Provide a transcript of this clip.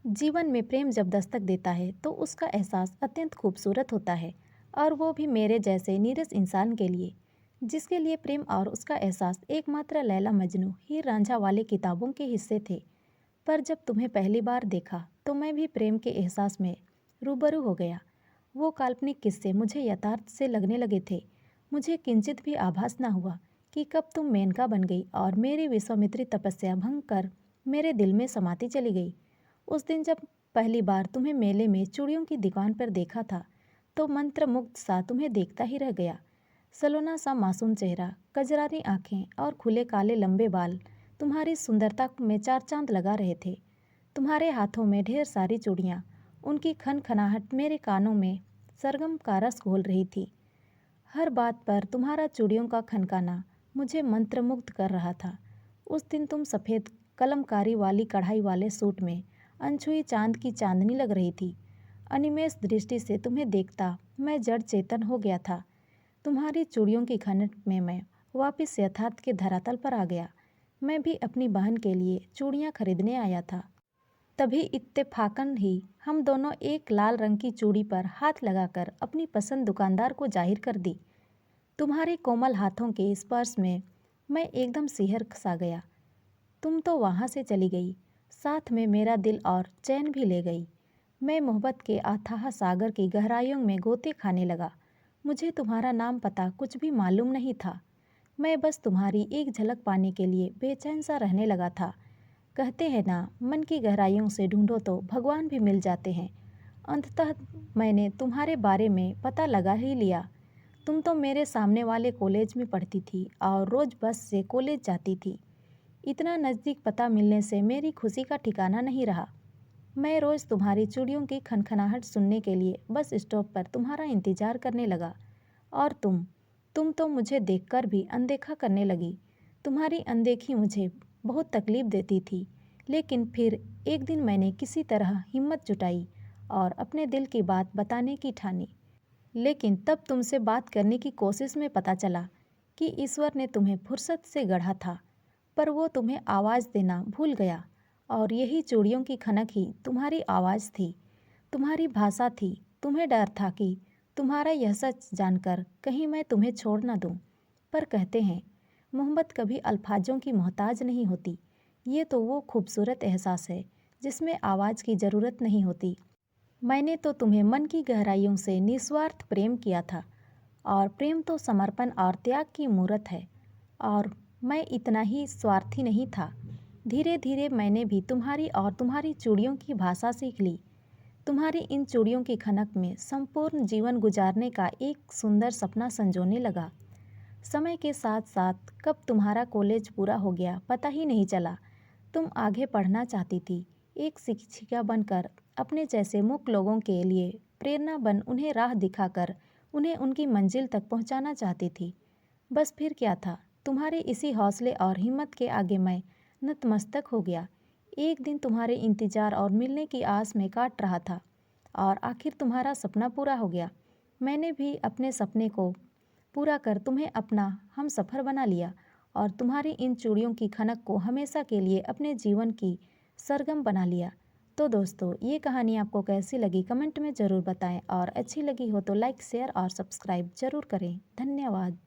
जीवन में प्रेम जब दस्तक देता है तो उसका एहसास अत्यंत खूबसूरत होता है। और वो भी मेरे जैसे नीरस इंसान के लिए, जिसके लिए प्रेम और उसका एहसास एकमात्र लैला मजनू हीर रांझा वाले किताबों के हिस्से थे। पर जब तुम्हें पहली बार देखा तो मैं भी प्रेम के एहसास में रूबरू हो गया। वो काल्पनिक किस्से मुझे यथार्थ से लगने लगे थे। मुझे किंचित भी आभास न हुआ कि कब तुम मेनका बन गई और मेरी विश्वामित्री तपस्या भंग कर मेरे दिल में समाती चली गई। उस दिन जब पहली बार तुम्हें मेले में चूड़ियों की दुकान पर देखा था तो मंत्र मुग्ध सा तुम्हें देखता ही रह गया। सलोना सा मासूम चेहरा, कजरारी आंखें और खुले काले लंबे बाल तुम्हारी सुंदरता में चार चांद लगा रहे थे। तुम्हारे हाथों में ढेर सारी चूड़ियाँ, उनकी खनखनाहट मेरे कानों में सरगम का रस घोल रही थी। हर बात पर तुम्हारा चूड़ियों का खनकाना मुझे मंत्रमुग्ध कर रहा था। उस दिन तुम सफ़ेद कलमकारी वाली कढ़ाई वाले सूट में अनछुई चांद की चांदनी लग रही थी। अनिमेष दृष्टि से तुम्हें देखता मैं जड़ चेतन हो गया था। तुम्हारी चूड़ियों की खनक में मैं वापस यथार्थ के धरातल पर आ गया। मैं भी अपनी बहन के लिए चूड़ियाँ खरीदने आया था। तभी इत्तेफाकन ही हम दोनों एक लाल रंग की चूड़ी पर हाथ लगाकर अपनी पसंद दुकानदार को जाहिर कर दी। तुम्हारे कोमल हाथों के स्पर्श में मैं एकदम सिहर सा गया। तुम तो वहाँ से चली गई, साथ में मेरा दिल और चैन भी ले गई। मैं मोहब्बत के अथाह सागर की गहराइयों में गोते खाने लगा। मुझे तुम्हारा नाम पता कुछ भी मालूम नहीं था। मैं बस तुम्हारी एक झलक पाने के लिए बेचैन सा रहने लगा था। कहते हैं ना, मन की गहराइयों से ढूंढो तो भगवान भी मिल जाते हैं। अंततः मैंने तुम्हारे बारे में पता लगा ही लिया। तुम तो मेरे सामने वाले कॉलेज में पढ़ती थी और रोज़ बस से कॉलेज जाती थी। इतना नज़दीक पता मिलने से मेरी खुशी का ठिकाना नहीं रहा। मैं रोज़ तुम्हारी चूड़ियों की खनखनाहट सुनने के लिए बस स्टॉप पर तुम्हारा इंतज़ार करने लगा। और तुम तो मुझे देखकर भी अनदेखा करने लगी। तुम्हारी अनदेखी मुझे बहुत तकलीफ़ देती थी। लेकिन फिर एक दिन मैंने किसी तरह हिम्मत जुटाई और अपने दिल की बात बताने की ठानी। लेकिन तब तुमसे बात करने की कोशिश में पता चला कि ईश्वर ने तुम्हें फुर्सत से गढ़ा था, पर वो तुम्हें आवाज़ देना भूल गया। और यही चूड़ियों की खनक ही तुम्हारी आवाज़ थी, तुम्हारी भाषा थी। तुम्हें डर था कि तुम्हारा यह सच जानकर कहीं मैं तुम्हें छोड़ न दूँ। पर कहते हैं, मोहब्बत कभी अल्फाजों की मोहताज नहीं होती। ये तो वो खूबसूरत एहसास है जिसमें आवाज़ की ज़रूरत नहीं होती। मैंने तो तुम्हें मन की गहराइयों से निस्वार्थ प्रेम किया था। और प्रेम तो समर्पण और त्याग की मूरत है। और मैं इतना ही स्वार्थी नहीं था। धीरे धीरे मैंने भी तुम्हारी और तुम्हारी चूड़ियों की भाषा सीख ली। तुम्हारी इन चूड़ियों की खनक में संपूर्ण जीवन गुजारने का एक सुंदर सपना संजोने लगा। समय के साथ साथ कब तुम्हारा कॉलेज पूरा हो गया पता ही नहीं चला। तुम आगे पढ़ना चाहती थी, एक शिक्षिका बनकर अपने जैसे मूक लोगों के लिए प्रेरणा बन उन्हें राह दिखाकर उन्हें उनकी मंजिल तक पहुंचाना चाहती थी। बस फिर क्या था, तुम्हारे इसी हौसले और हिम्मत के आगे मैं नतमस्तक हो गया। एक दिन तुम्हारे इंतजार और मिलने की आस में काट रहा था और आखिर तुम्हारा सपना पूरा हो गया। मैंने भी अपने सपने को पूरा कर तुम्हें अपना हम सफ़र बना लिया और तुम्हारी इन चूड़ियों की खनक को हमेशा के लिए अपने जीवन की सरगम बना लिया। तो दोस्तों, ये कहानी आपको कैसी लगी कमेंट में ज़रूर बताएं और अच्छी लगी हो तो लाइक शेयर और सब्सक्राइब ज़रूर करें। धन्यवाद।